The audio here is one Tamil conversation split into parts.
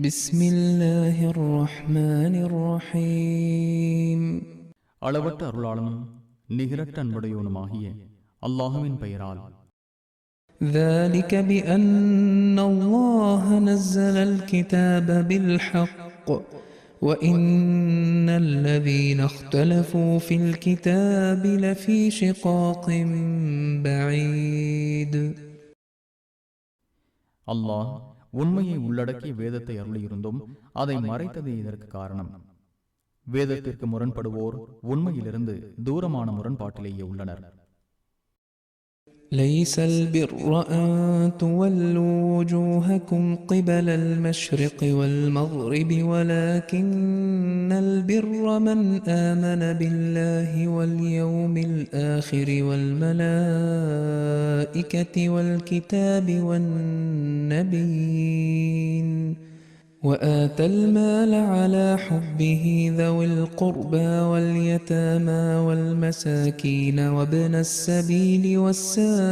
بسم الله الرحمن الرحيم அளவற்ற அருளாளனும் நிகரற்ற அன்புடையவனுமாகிய அல்லாஹுவின் பெயரால். ذلك بأن الله نزل الكتاب بالحق وإن الذين اختلفوا في الكتاب لفي شقاق بعيد. அல்லாஹ் உண்மையை உள்ளடக்கிய வேதத்தை அருளியிருந்தும் அதை மறைத்ததே இதற்கு காரணம். வேதத்திற்கு முரண்படுவோர் உண்மையிலிருந்து தூரமான முரண்பாட்டிலேயே உள்ளனர். ليس البر أن تولوا وجوهكم قبل المشرق والمغرب ولكن البر من آمن بالله واليوم الآخر والملائكة والكتاب والنبيين وآتى المال على حبه ذوي القربى واليتامى والمساكين وابن السبيل والسائلين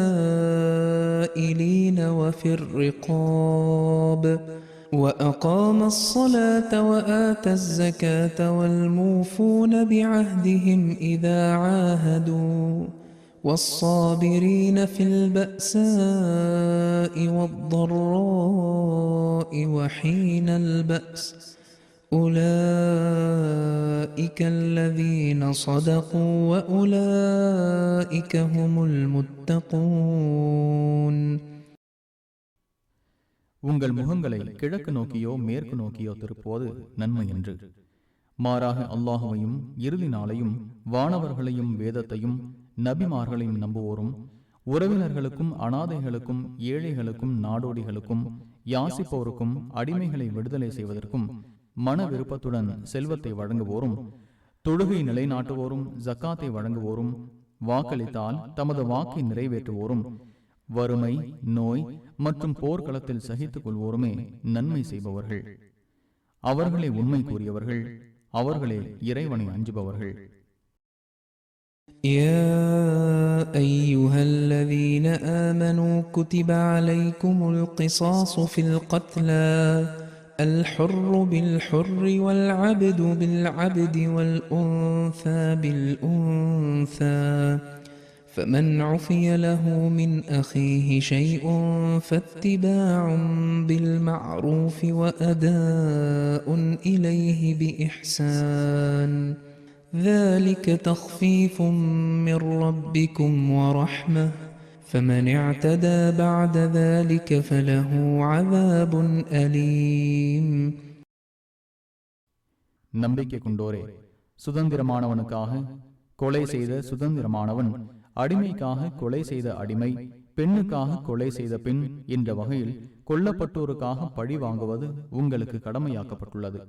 وفي الرقاب وأقام الصلاة وآتى الزكاة والموفون بعهدهم إذا عاهدوا والصابرين في البأساء والضراء وحين البأس أولئك الذين صدقوا وأولئك هم المتقون. உங்கள் முகங்களை கிழக்கு நோக்கியோ மேற்கு நோக்கியோ திருப்புவது நன்மை என்று, மாறாக அல்லாஹுவையும் இறுதி நாளையும் வானவர்களையும் வேதத்தையும் நபிமார்களையும் நம்புவோரும் உறவினர்களுக்கும் அனாதைகளுக்கும் ஏழைகளுக்கும் நாடோடிகளுக்கும் யாசிப்போருக்கும் அடிமைகளை விடுதலை செய்வதற்கும் மன விருப்பத்துடன் செல்வத்தை வழங்குவோரும் தொழுகை நிலைநாட்டுவோரும் ஜக்காத்தை வழங்குவோரும் வாக்களித்தால் தமது வாக்கை நிறைவேற்றுவோரும் வறுமை நோய் மற்றும் போர்க்களத்தில் சகித்துக் கொள்வோருமே நன்மை செய்பவர்கள். அவர்களே உண்மை கூறியவர்கள், அவர்களே இறைவனை அஞ்சுபவர்கள். يا أيها الذين آمنوا كتب عليكم القصاص في القتلى الحر بالحر والعبد بالعبد والأنثى بالأنثى فمن عفي له من أخيه شيء فاتباع بالمعروف وأداء إليه بإحسان ذلك تخفيف من ربكم ورحمة فمن اعتدى بعد ذلك فله عذاب أليم. நம்பிக்கை கொண்டோரே, சுதந்திரமானவனுக்காக கொலை செய்த சுதந்திரமானவன், அடிமைக்காக கொலை செய்த அடிமை, பெண்ணுக்காக கொலை செய்த பெண் என்ற வகையில் கொல்லப்பட்டோருக்காக பழி வாங்குவது உங்களுக்கு கடமையாக்கப்பட்டுள்ளது.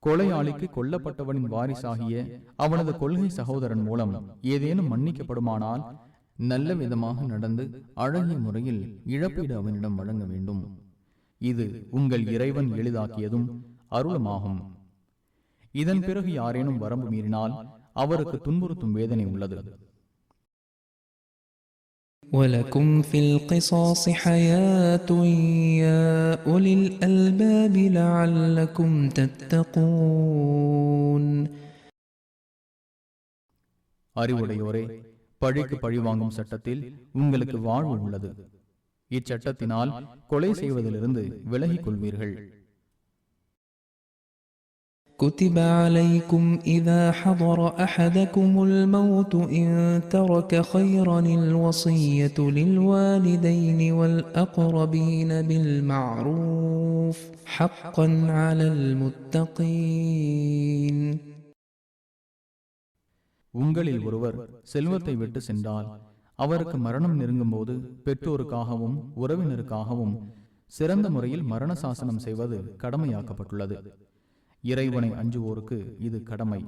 கொலையாளிக்கு கொல்லப்பட்டவனின் வாரிசாகிய அவனது கொள்கை சகோதரன் மூலம் ஏதேனும் மன்னிக்கப்படுமானால் நல்ல விதமாக நடந்து அழகிய முறையில் இழப்பீடு அவனிடம் வழங்க வேண்டும். இது உங்கள் இறைவன் எளிதாக்கியதும் அருளமாகும். இதன் பிறகு யாரேனும் வரம்பு மீறினால் அவருக்கு துன்புறுத்தும் வேதனை உள்ளது. وَلَكُمْ فِي الْقِصَاصِ حَيَاةٌ يَا أُولِي الْأَلْبَابِ لَعَلَّكُمْ تَتَّقُونَ. அறிவுடையோரே, பழிக்கு பழி வாங்கும் சட்டத்தில் உங்களுக்கு வாழ்வு உள்ளது. இச்சட்டத்தினால் கொலை செய்வதிலிருந்து விலகிக் கொள்வீர்கள். كتب عليكم إذا حضر أحدكم الموت إن ترك خيرا الوصية للوالدين والأقربين بالمعروف حقا على المتقين. உங்களில் ஒருவர் செல்வத்தை விட்டு சென்றால் அவருக்கு மரணம் நெருங்கும் போது பெற்றோருக்காகவும் உறவினருக்காகவும் சிறந்த முறையில் மரண சாசனம் செய்வது கடமையாக்கப்பட்டுள்ளது. இறைவனை அஞ்சுவோருக்கு இது கடமை.